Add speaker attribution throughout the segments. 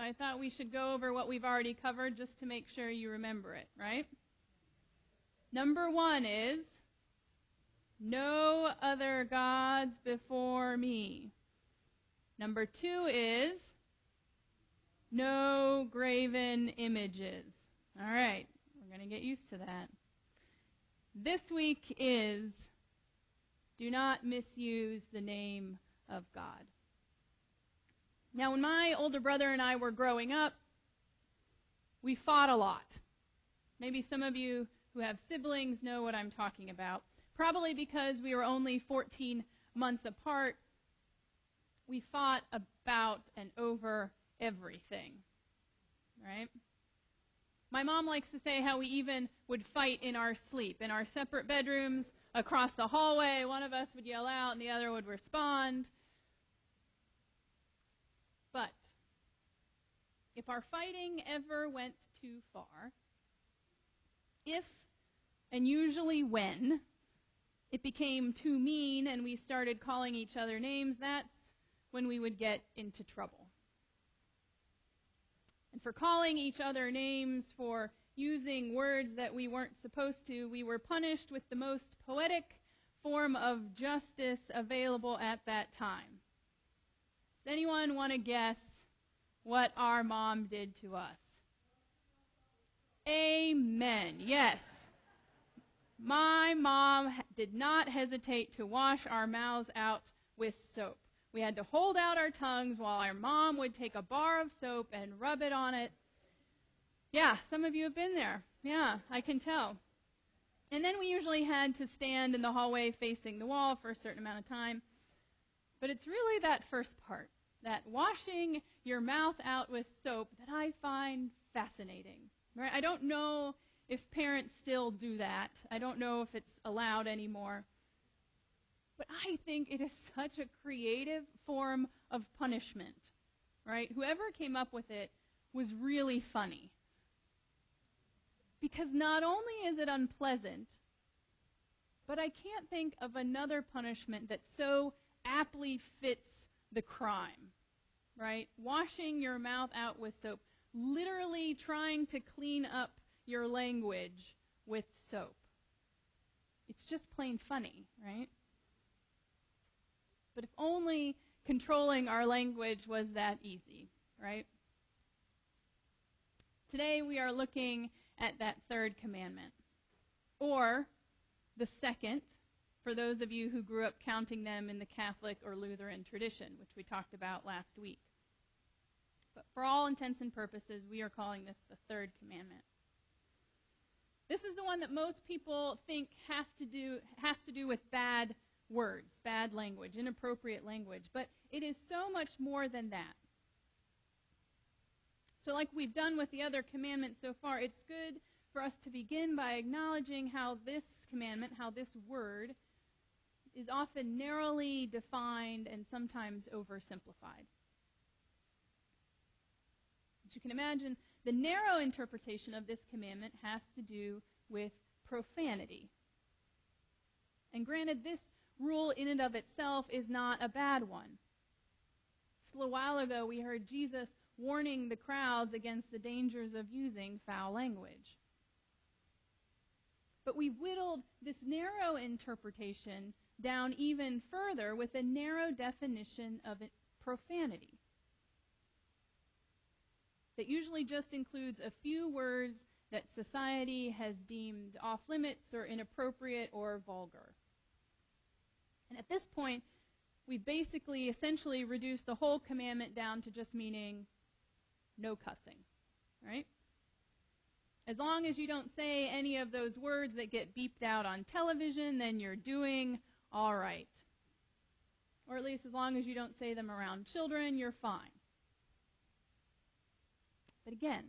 Speaker 1: I thought we should go over what we've already covered just to make sure you remember it, right? Number 1 is, no other gods before me. Number 2 is, no graven images. All right, we're going to get used to that. This week is, do not misuse the name of God. Now, when my older brother and I were growing up, we fought a lot. Maybe some of you who have siblings know what I'm talking about. Probably because we were only 14 months apart, we fought about and over everything, right? My mom likes to say how we even would fight in our sleep. In our separate bedrooms, across the hallway, one of us would yell out and the other would respond. But if our fighting ever went too far, if, and usually when, it became too mean and we started calling each other names, that's when we would get into trouble. And for calling each other names, for using words that we weren't supposed to, we were punished with the most poetic form of justice available at that time. Does anyone want to guess what our mom did to us? Amen. Yes. My mom did not hesitate to wash our mouths out with soap. We had to hold out our tongues while our mom would take a bar of soap and rub it on it. Yeah, some of you have been there. Yeah, I can tell. And then we usually had to stand in the hallway facing the wall for a certain amount of time. But it's really that first part, that washing your mouth out with soap, that I find fascinating. Right? I don't know if parents still do that. I don't know if it's allowed anymore. But I think it is such a creative form of punishment, right? Whoever came up with it was really funny. Because not only is it unpleasant, but I can't think of another punishment that so aptly fits the crime, right? Washing your mouth out with soap, literally trying to clean up your language with soap. It's just plain funny, right? But if only controlling our language was that easy, right? Today we are looking at that third commandment, or the second, for those of you who grew up counting them in the Catholic or Lutheran tradition, which we talked about last week. But for all intents and purposes, we are calling this the third commandment. This is the one that most people think has to do with bad words, bad language, inappropriate language. But it is so much more than that. So like we've done with the other commandments so far, it's good for us to begin by acknowledging how this commandment, how this word, is often narrowly defined and sometimes oversimplified. As you can imagine, the narrow interpretation of this commandment has to do with profanity. And granted, this rule in and of itself is not a bad one. Just a little while ago, we heard Jesus warning the crowds against the dangers of using foul language. But we've whittled this narrow interpretation down even further with a narrow definition of profanity that usually just includes a few words that society has deemed off limits or inappropriate or vulgar. And at this point, we basically essentially reduced the whole commandment down to just meaning no cussing, right? As long as you don't say any of those words that get beeped out on television, then you're doing all right. Or at least as long as you don't say them around children, you're fine. But again,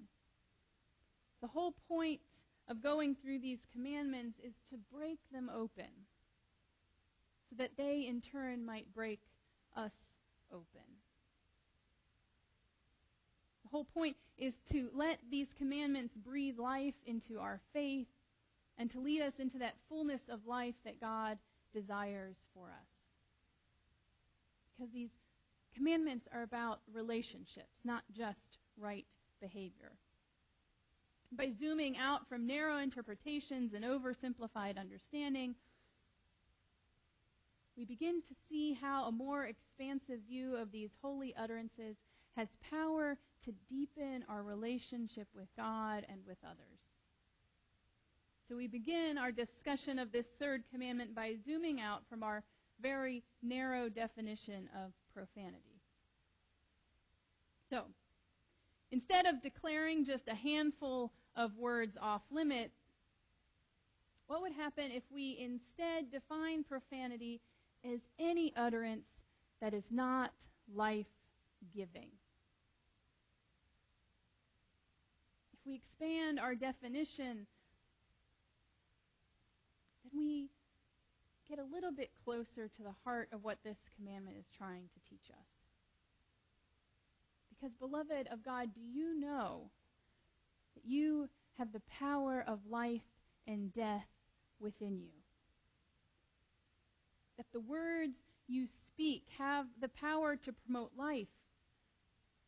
Speaker 1: the whole point of going through these commandments is to break them open so that they in turn might break us open. The whole point is to let these commandments breathe life into our faith and to lead us into that fullness of life that God desires for us. Because these commandments are about relationships, not just right behavior. By zooming out from narrow interpretations and oversimplified understanding, we begin to see how a more expansive view of these holy utterances has power to deepen our relationship with God and with others. So we begin our discussion of this third commandment by zooming out from our very narrow definition of profanity. So, instead of declaring just a handful of words off limit, what would happen if we instead define profanity as any utterance that is not life-giving? If we expand our definition, then we get a little bit closer to the heart of what this commandment is trying to teach us. Because, beloved of God, do you know that you have the power of life and death within you? That the words you speak have the power to promote life.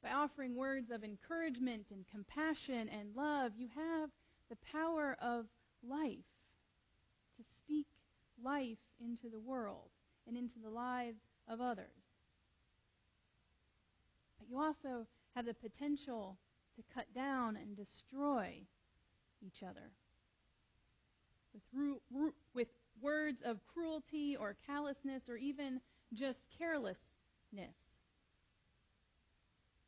Speaker 1: By offering words of encouragement and compassion and love, you have the power of life to speak life into the world and into the lives of others. But you also have the potential to cut down and destroy each other with words of cruelty or callousness or even just carelessness.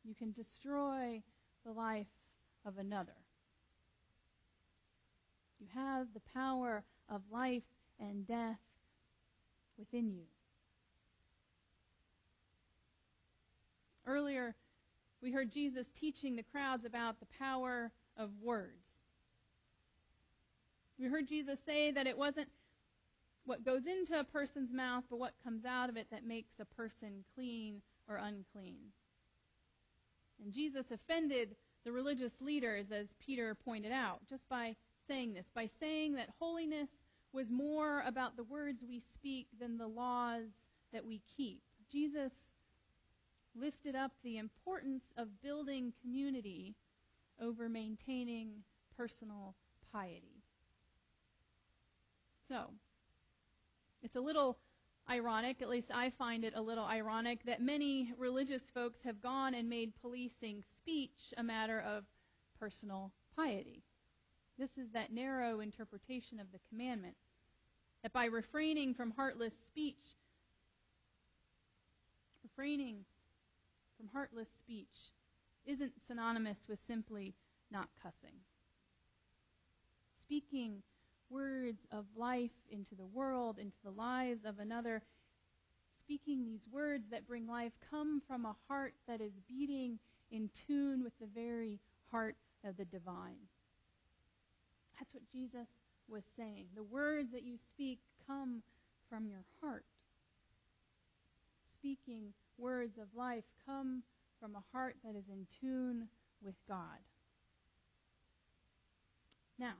Speaker 1: You can destroy the life of another. You have the power of life and death within you. Earlier, we heard Jesus teaching the crowds about the power of words. We heard Jesus say that it wasn't what goes into a person's mouth, but what comes out of it that makes a person clean or unclean. And Jesus offended the religious leaders, as Peter pointed out, just by saying this, by saying that holiness was more about the words we speak than the laws that we keep. Jesus lifted up the importance of building community over maintaining personal piety. So, it's a little ironic, at least I find it a little ironic, that many religious folks have gone and made policing speech a matter of personal piety. This is that narrow interpretation of the commandment, that by refraining from heartless speech isn't synonymous with simply not cussing. Speaking words of life into the world, into the lives of another, speaking these words that bring life, come from a heart that is beating in tune with the very heart of the divine. That's what Jesus was saying. The words that you speak come from your heart. Speaking words of life come from a heart that is in tune with God. Now,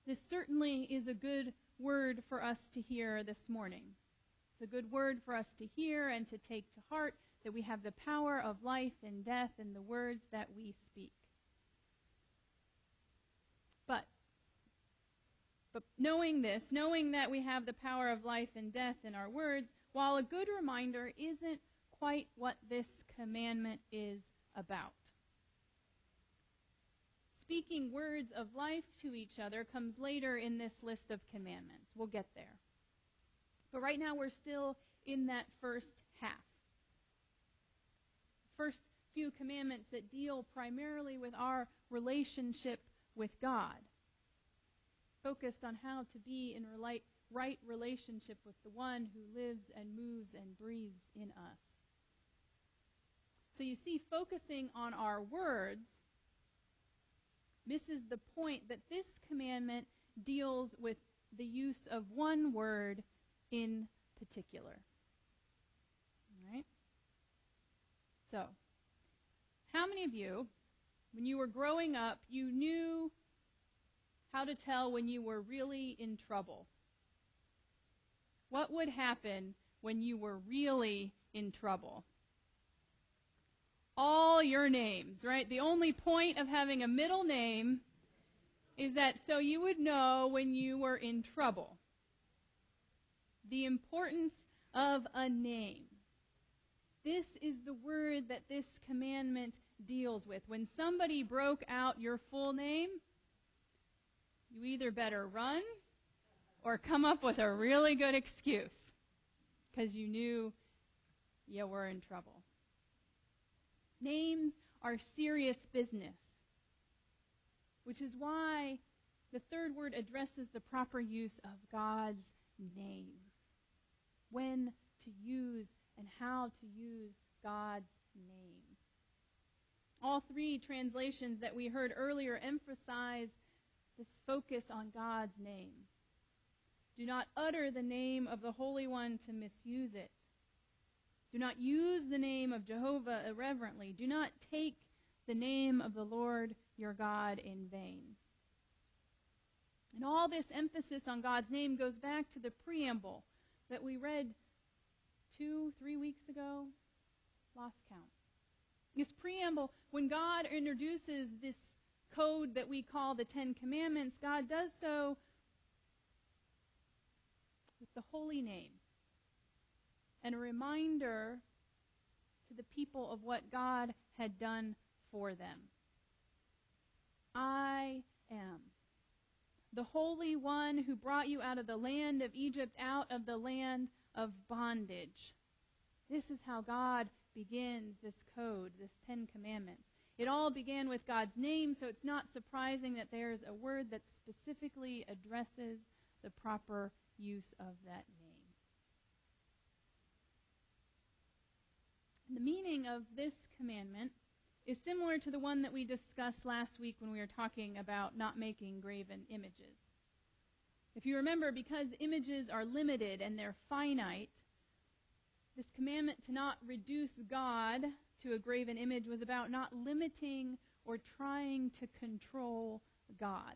Speaker 1: this certainly is a good word for us to hear this morning. It's a good word for us to hear and to take to heart, that we have the power of life and death in the words that we speak. But knowing this, knowing that we have the power of life and death in our words, while a good reminder, isn't quite what this commandment is about. Speaking words of life to each other comes later in this list of commandments. We'll get there. But right now we're still in that first half. First few commandments that deal primarily with our relationship with God. Focused on how to be in right relationship with the one who lives and moves and breathes in us. So you see, focusing on our words misses the point that this commandment deals with the use of one word in particular. All right? So, how many of you, when you were growing up, you knew how to tell when you were really in trouble? What would happen when you were really in trouble? All your names, right? The only point of having a middle name is that so you would know when you were in trouble. The importance of a name. This is the word that this commandment deals with. When somebody broke out your full name, you either better run or come up with a really good excuse because you knew you were in trouble. Names are serious business, which is why the third word addresses the proper use of God's name. When to use and how to use God's name. All three translations that we heard earlier emphasize this focus on God's name. Do not utter the name of the Holy One to misuse it. Do not use the name of Jehovah irreverently. Do not take the name of the Lord your God in vain. And all this emphasis on God's name goes back to the preamble that we read 2-3 weeks ago. Lost count. This preamble, when God introduces this code that we call the Ten Commandments, God does so with the holy name and a reminder to the people of what God had done for them. I am the Holy One who brought you out of the land of Egypt, out of the land of bondage. This is how God begins this code, this Ten Commandments. It all began with God's name, so it's not surprising that there's a word that specifically addresses the proper use of that name. And the meaning of this commandment is similar to the one that we discussed last week when we were talking about not making graven images. If you remember, because images are limited and they're finite, this commandment to not reduce God to a graven image was about not limiting or trying to control God.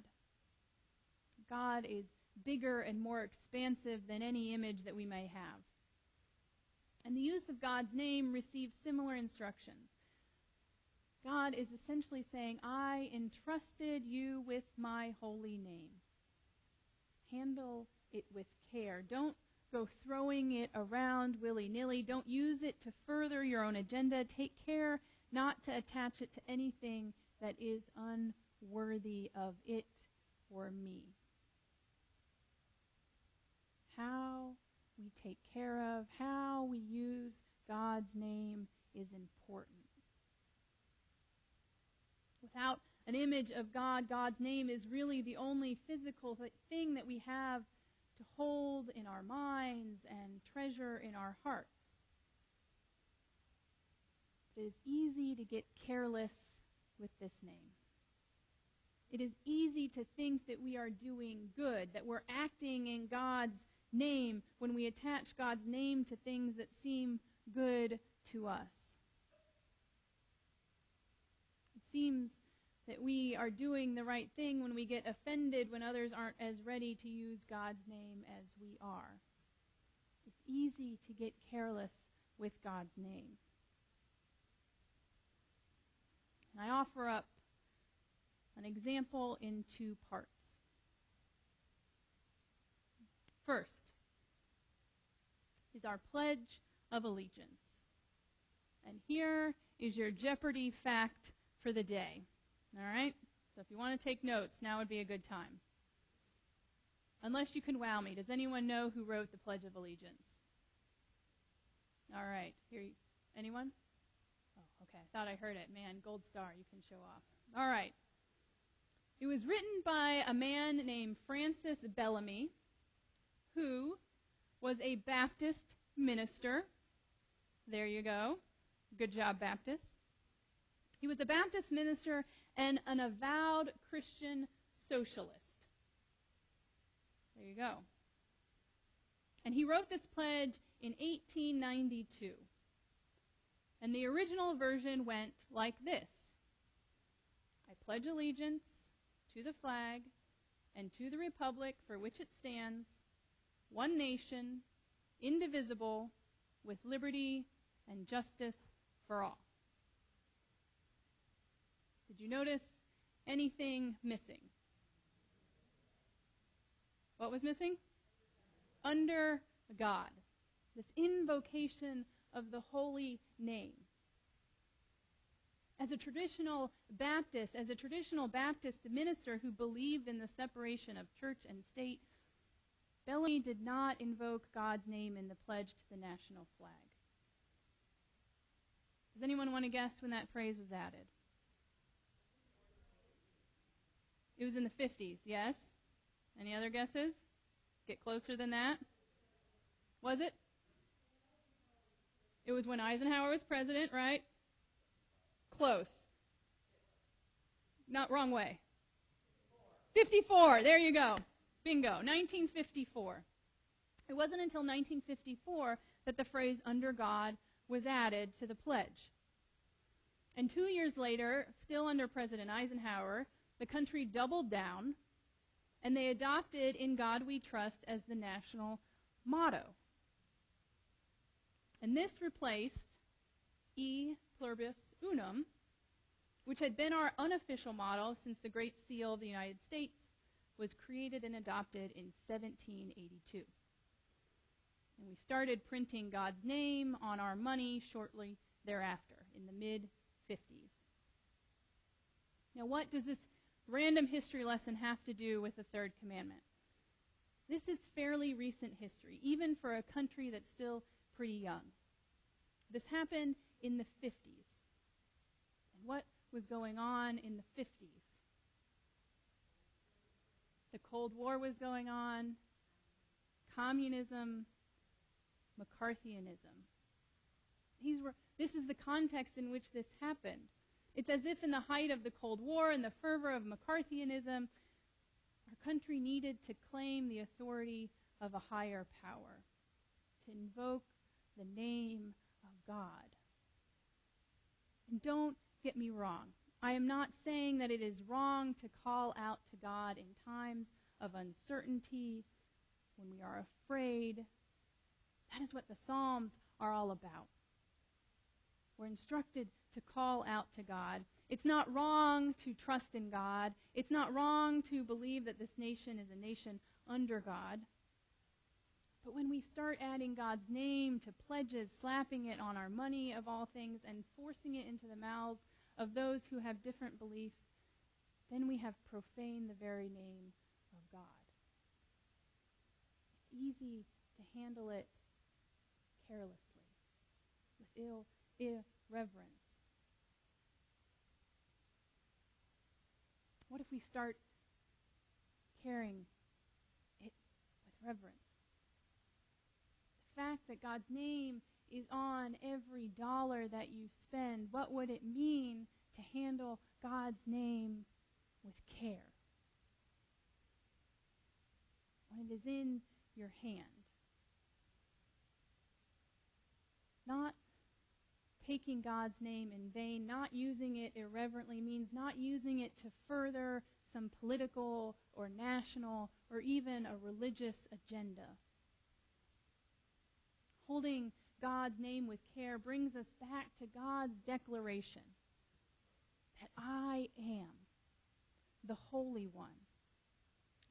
Speaker 1: God is bigger and more expansive than any image that we may have. And the use of God's name receives similar instructions. God is essentially saying, I entrusted you with my holy name. Handle it with care. Don't go throwing it around willy-nilly. Don't use it to further your own agenda. Take care not to attach it to anything that is unworthy of it or me. How we take care of, how we use God's name is important. Without an image of God, God's name is really the only physical thing that we have to hold in our minds and treasure in our hearts. It is easy to get careless with this name. It is easy to think that we are doing good, that we're acting in God's name when we attach God's name to things that seem good to us. It seems that we are doing the right thing when we get offended when others aren't as ready to use God's name as we are. It's easy to get careless with God's name. And I offer up an example in 2 parts. First is our Pledge of Allegiance. And here is your Jeopardy fact for the day. All right? So if you want to take notes, now would be a good time. Unless you can wow me. Does anyone know who wrote the Pledge of Allegiance? All right. Anyone? Oh, okay. I thought I heard it. Man, gold star. You can show off. All right. It was written by a man named Francis Bellamy, who was a Baptist minister. There you go. Good job, Baptist. He was a Baptist minister and an avowed Christian socialist. There you go. And he wrote this pledge in 1892. And the original version went like this. I pledge allegiance to the flag and to the republic for which it stands, one nation, indivisible, with liberty and justice for all. Did you notice anything missing? What was missing? Under God. This invocation of the holy name. As a traditional Baptist minister who believed in the separation of church and state, Bellamy did not invoke God's name in the pledge to the national flag. Does anyone want to guess when that phrase was added? It was in the 50s, yes? Any other guesses? Get closer than that? Was it? It was when Eisenhower was president, right? Close. Not wrong way. 54. There you go. Bingo. 1954. It wasn't until 1954 that the phrase under God was added to the pledge. And 2 years later, still under President Eisenhower, the country doubled down and they adopted In God We Trust as the national motto. And this replaced E Pluribus Unum, which had been our unofficial motto since the Great Seal of the United States was created and adopted in 1782. And we started printing God's name on our money shortly thereafter, in the mid-50s. Now, what does this random history lesson have to do with the third commandment? This is fairly recent history, even for a country that's still pretty young. This happened in the 50s. And what was going on in the 50s? The Cold War was going on, communism, McCarthyism. This is the context in which this happened. It's as if in the height of the Cold War and the fervor of McCarthyism, our country needed to claim the authority of a higher power, to invoke the name of God. And don't get me wrong. I am not saying that it is wrong to call out to God in times of uncertainty, when we are afraid. That is what the Psalms are all about. We're instructed to call out to God. It's not wrong to trust in God. It's not wrong to believe that this nation is a nation under God. But when we start adding God's name to pledges, slapping it on our money of all things, and forcing it into the mouths of those who have different beliefs, then we have profaned the very name of God. It's easy to handle it carelessly, with irreverence. What if we start carrying it with reverence? The fact that God's name is on every dollar that you spend, what would it mean to handle God's name with care? When it is in your hand. Not taking God's name in vain, not using it irreverently, means not using it to further some political or national or even a religious agenda. Holding God's name with care brings us back to God's declaration that I am the Holy One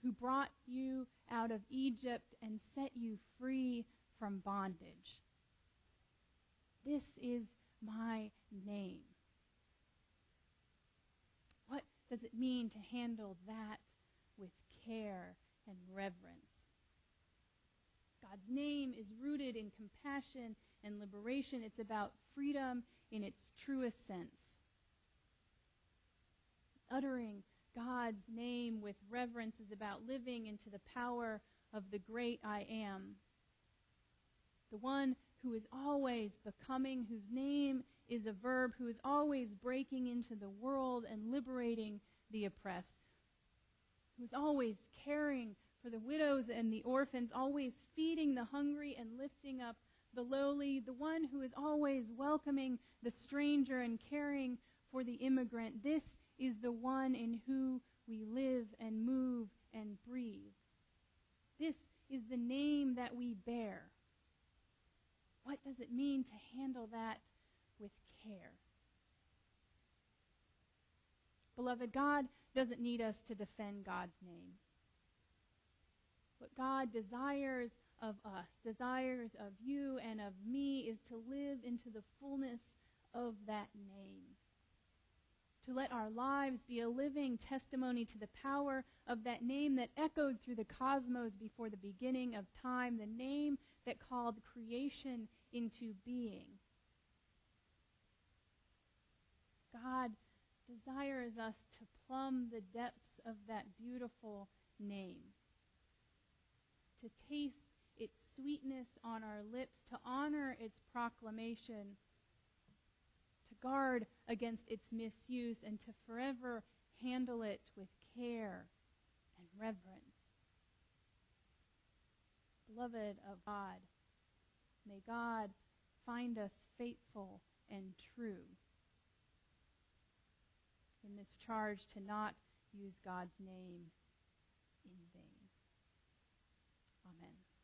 Speaker 1: who brought you out of Egypt and set you free from bondage. This is my name. What does it mean to handle that with care and reverence? God's name is rooted in compassion and liberation. It's about freedom in its truest sense. Uttering God's name with reverence is about living into the power of the great I am. The one who is always becoming, whose name is a verb, who is always breaking into the world and liberating the oppressed, who is always caring for the widows and the orphans, always feeding the hungry and lifting up the lowly, the one who is always welcoming the stranger and caring for the immigrant. This is the one in whom we live and move and breathe. This is the name that we bear. What does it mean to handle that with care? Beloved, God doesn't need us to defend God's name. What God desires of us, desires of you and of me, is to live into the fullness of that name. To let our lives be a living testimony to the power of that name that echoed through the cosmos before the beginning of time, the name that called creation into being. God desires us to plumb the depths of that beautiful name, to taste its sweetness on our lips, to honor its proclamation, to guard against its misuse, and to forever handle it with care and reverence. Beloved of God, may God find us faithful and true in this charge to not use God's name in vain. Amen.